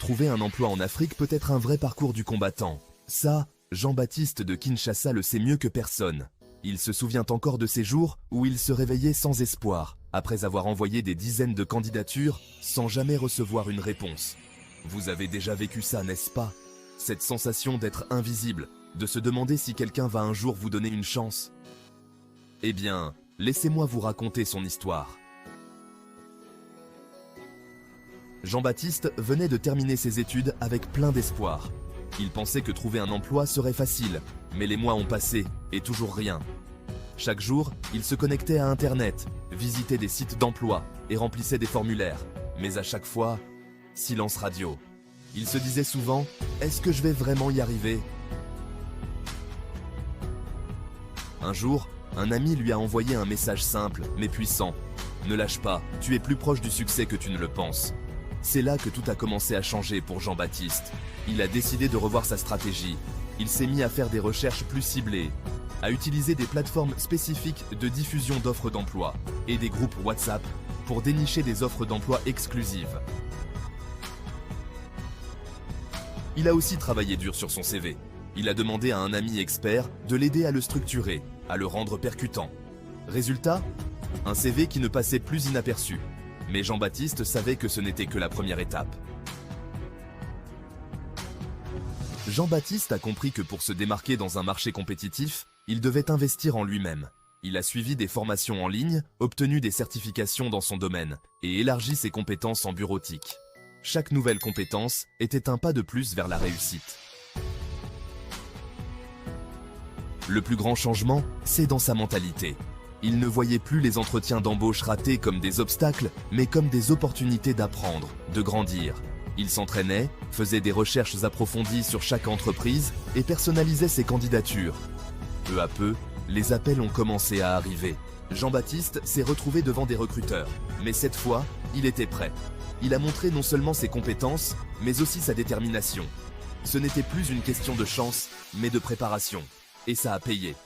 Trouver un emploi en Afrique peut être un vrai parcours du combattant. Ça, Jean-Baptiste de Kinshasa le sait mieux que personne. Il se souvient encore de ces jours où il se réveillait sans espoir, après avoir envoyé des dizaines de candidatures sans jamais recevoir une réponse. Vous avez déjà vécu ça, n'est-ce pas? Cette sensation d'être invisible, de se demander si quelqu'un va un jour vous donner une chance. Eh bien, laissez-moi vous raconter son histoire. Jean-Baptiste venait de terminer ses études avec plein d'espoir. Il pensait que trouver un emploi serait facile, mais les mois ont passé et toujours rien. Chaque jour, il se connectait à Internet, visitait des sites d'emploi et remplissait des formulaires. Mais à chaque fois, silence radio. Il se disait souvent « Est-ce que je vais vraiment y arriver ?» Un jour, un ami lui a envoyé un message simple mais puissant. « Ne lâche pas, tu es plus proche du succès que tu ne le penses. » C'est là que tout a commencé à changer pour Jean-Baptiste. Il a décidé de revoir sa stratégie. Il s'est mis à faire des recherches plus ciblées, à utiliser des plateformes spécifiques de diffusion d'offres d'emploi et des groupes WhatsApp pour dénicher des offres d'emploi exclusives. Il a aussi travaillé dur sur son CV. Il a demandé à un ami expert de l'aider à le structurer, à le rendre percutant. Résultat, un CV qui ne passait plus inaperçu. Mais Jean-Baptiste savait que ce n'était que la première étape. Jean-Baptiste a compris que pour se démarquer dans un marché compétitif, il devait investir en lui-même. Il a suivi des formations en ligne, obtenu des certifications dans son domaine et élargi ses compétences en bureautique. Chaque nouvelle compétence était un pas de plus vers la réussite. Le plus grand changement, c'est dans sa mentalité. Il ne voyait plus les entretiens d'embauche ratés comme des obstacles, mais comme des opportunités d'apprendre, de grandir. Il s'entraînait, faisait des recherches approfondies sur chaque entreprise et personnalisait ses candidatures. Peu à peu, les appels ont commencé à arriver. Jean-Baptiste s'est retrouvé devant des recruteurs, mais cette fois, il était prêt. Il a montré non seulement ses compétences, mais aussi sa détermination. Ce n'était plus une question de chance, mais de préparation. Et ça a payé.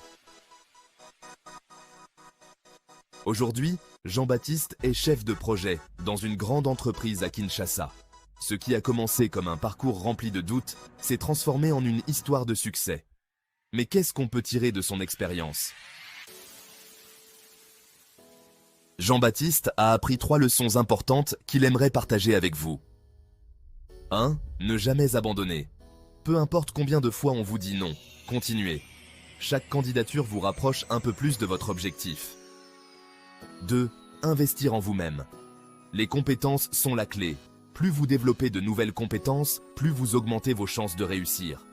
Aujourd'hui, Jean-Baptiste est chef de projet dans une grande entreprise à Kinshasa. Ce qui a commencé comme un parcours rempli de doutes s'est transformé en une histoire de succès. Mais qu'est-ce qu'on peut tirer de son expérience? Jean-Baptiste a appris 3 leçons importantes qu'il aimerait partager avec vous. 1. Ne jamais abandonner. Peu importe combien de fois on vous dit non, continuez. Chaque candidature vous rapproche un peu plus de votre objectif. 2. Investir en vous-même. Les compétences sont la clé. Plus vous développez de nouvelles compétences, plus vous augmentez vos chances de réussir.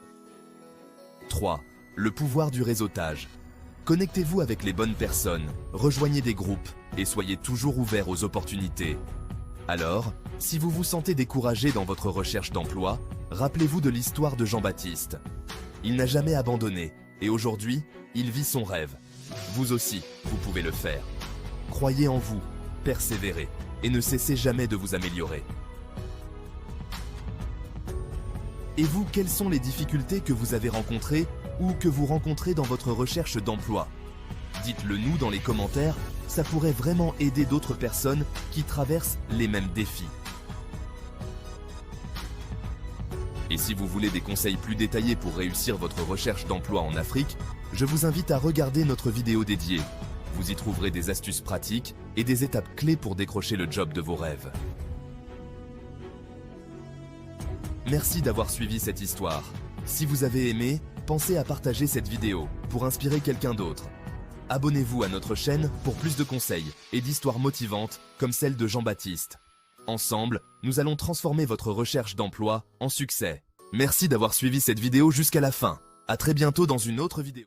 3. Le pouvoir du réseautage. Connectez-vous avec les bonnes personnes, rejoignez des groupes et soyez toujours ouvert aux opportunités. Alors, si vous vous sentez découragé dans votre recherche d'emploi, rappelez-vous de l'histoire de Jean-Baptiste. Il n'a jamais abandonné et aujourd'hui, il vit son rêve. Vous aussi, vous pouvez le faire. Croyez en vous, persévérez et ne cessez jamais de vous améliorer. Et vous, quelles sont les difficultés que vous avez rencontrées ou que vous rencontrez dans votre recherche d'emploi? Dites-le nous dans les commentaires, ça pourrait vraiment aider d'autres personnes qui traversent les mêmes défis. Et si vous voulez des conseils plus détaillés pour réussir votre recherche d'emploi en Afrique, je vous invite à regarder notre vidéo dédiée. Vous y trouverez des astuces pratiques et des étapes clés pour décrocher le job de vos rêves. Merci d'avoir suivi cette histoire. Si vous avez aimé, pensez à partager cette vidéo pour inspirer quelqu'un d'autre. Abonnez-vous à notre chaîne pour plus de conseils et d'histoires motivantes comme celle de Jean-Baptiste. Ensemble, nous allons transformer votre recherche d'emploi en succès. Merci d'avoir suivi cette vidéo jusqu'à la fin. À très bientôt dans une autre vidéo.